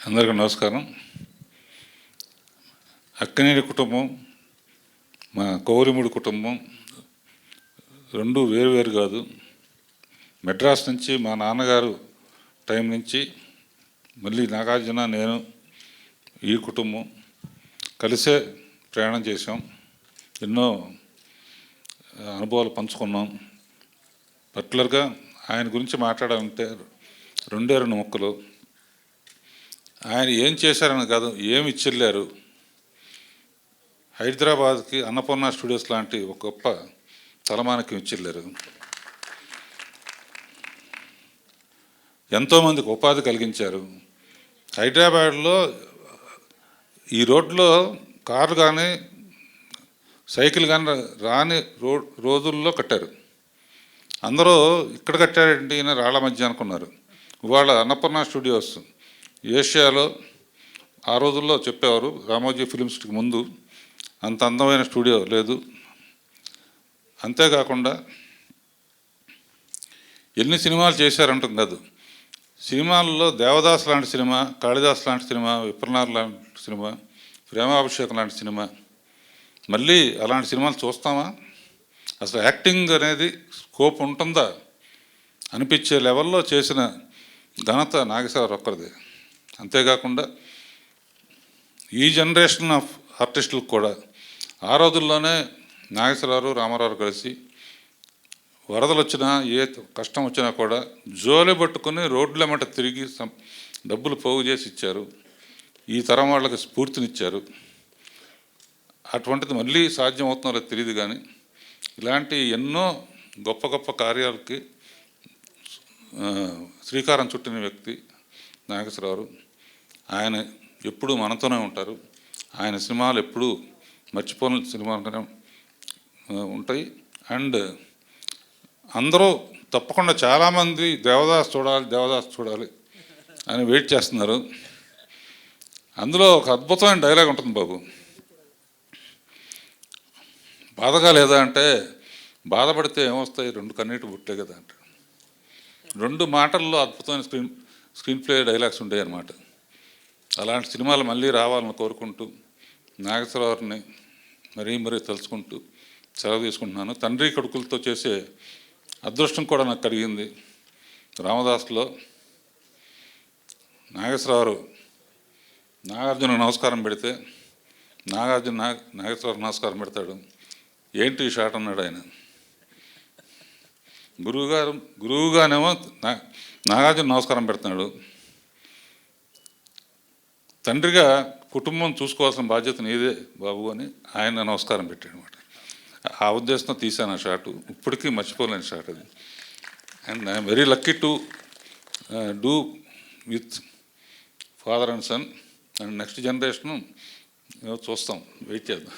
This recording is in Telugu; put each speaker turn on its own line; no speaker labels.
అందరికీ నమస్కారం. అక్కినేని కుటుంబం, మా కౌరిముడి కుటుంబం రెండు వేరు కాదు. మెడ్రాస్ నుంచి మా నాన్నగారు టైం నుంచి మళ్ళీ నాగార్జున, నేను, ఈ కుటుంబం కలిసే ప్రయాణం చేసాం. ఎన్నో అనుభవాలు పంచుకున్నాం. పర్టికులర్గా ఆయన గురించి మాట్లాడాలంటే రెండే రెండు ముక్కలు. ఆయన ఏం చేశారని కాదు, ఏమి ఇచ్చిల్లారు. హైదరాబాద్కి అన్నపూర్ణ స్టూడియోస్ లాంటి ఒక గొప్ప తలమానికం ఇచ్చిల్లారు. ఎంతోమందికి ఉపాధి కలిగించారు. హైదరాబాద్లో ఈ రోడ్లో కార్లు కానీ సైకిల్ కానీ రాని రోజుల్లో కట్టారు. అందరూ ఇక్కడ కట్టారంటే ఈయన రాళ్ల మధ్య అనుకున్నారు. ఇవాళ అన్నపూర్ణ స్టూడియోస్ ఏషియాలో ఆ రోజుల్లో చెప్పేవారు, రామోజీ ఫిలిం సిటీకి ముందు అంత అందమైన స్టూడియో లేదు. అంతేకాకుండా ఎన్ని సినిమాలు చేశారంటాం కాదు, సినిమాల్లో దేవదాస్ లాంటి సినిమా, కాళిదాస్ లాంటి సినిమా, విప్రనాథ్ లాంటి సినిమా, ప్రేమాభిషేకం లాంటి సినిమా, మళ్ళీ అలాంటి సినిమాలు చూస్తామా? అసలు యాక్టింగ్ అనేది స్కోప్ ఉంటుందా అనిపించే లెవెల్లో చేసిన ఘనత నాగేశ్వరరావు ఒక్కరిది. అంతేకాకుండా ఈ జనరేషన్ ఆఫ్ ఆర్టిస్టులకు కూడా ఆ రోజుల్లోనే నాగేశ్వరరావు, రామారావు కలిసి వరదలు వచ్చినా, ఏ కష్టం వచ్చినా కూడా జోలి పట్టుకుని రోడ్లెమ్మట తిరిగి డబ్బులు పోగు చేసి ఇచ్చారు. ఈ తరం వాళ్ళకి స్ఫూర్తినిచ్చారు. అటువంటిది మళ్ళీ సాధ్యం అవుతుందో తెలియదు, కానీ ఇలాంటి ఎన్నో గొప్ప గొప్ప కార్యాలకి శ్రీకారం చుట్టిన వ్యక్తి నాగేశ్వరరావు. ఆయన ఎప్పుడూ మనతోనే ఉంటారు. ఆయన సినిమాలు ఎప్పుడూ మర్చిపోని సినిమాలుగానే ఉంటాయి. అండ్ అందరూ తప్పకుండా చాలామంది దేవదాస్ చూడాలి అని వెయిట్ చేస్తున్నారు. అందులో ఒక అద్భుతమైన డైలాగ్ ఉంటుంది బాబు. బాధగా లేదా అంటే, బాధపడితే ఏమొస్తాయి, రెండు కన్నీటి బుట్టే కదా అంట. రెండు మాటల్లో అద్భుతమైన స్క్రీన్ ప్లే డైలాగ్స్ ఉంటాయి అన్నమాట. అలాంటి సినిమాలు మళ్ళీ రావాలని కోరుకుంటూ నాగేశ్వరరావుని మరీ తలుచుకుంటూ సెలవు తీసుకుంటున్నాను. తండ్రి కొడుకులతో చేసే అదృష్టం కూడా నాకు కలిగింది. రామదాస్లో నాగేశ్వరరావు నాగార్జున నమస్కారం పెడితే నాగేశ్వరరావు నమస్కారం పెడతాడు. ఏంటి ఈ షాట్ అన్నాడు ఆయన. గురువుగానేమో నాగార్జున నమస్కారం పెడుతున్నాడు. తండ్రిగా కుటుంబం చూసుకోవాల్సిన బాధ్యత నీదే బాబు అని ఆయన నమస్కారం పెట్టాడు అనమాట. ఆ ఉద్దేశంతో తీశాను ఆ షాటు. ఇప్పటికీ మర్చిపోలేని షాట్ అది. And I'm very lucky to do with father and son. And next generation చూస్తాం, వెయిట్ చేద్దాం.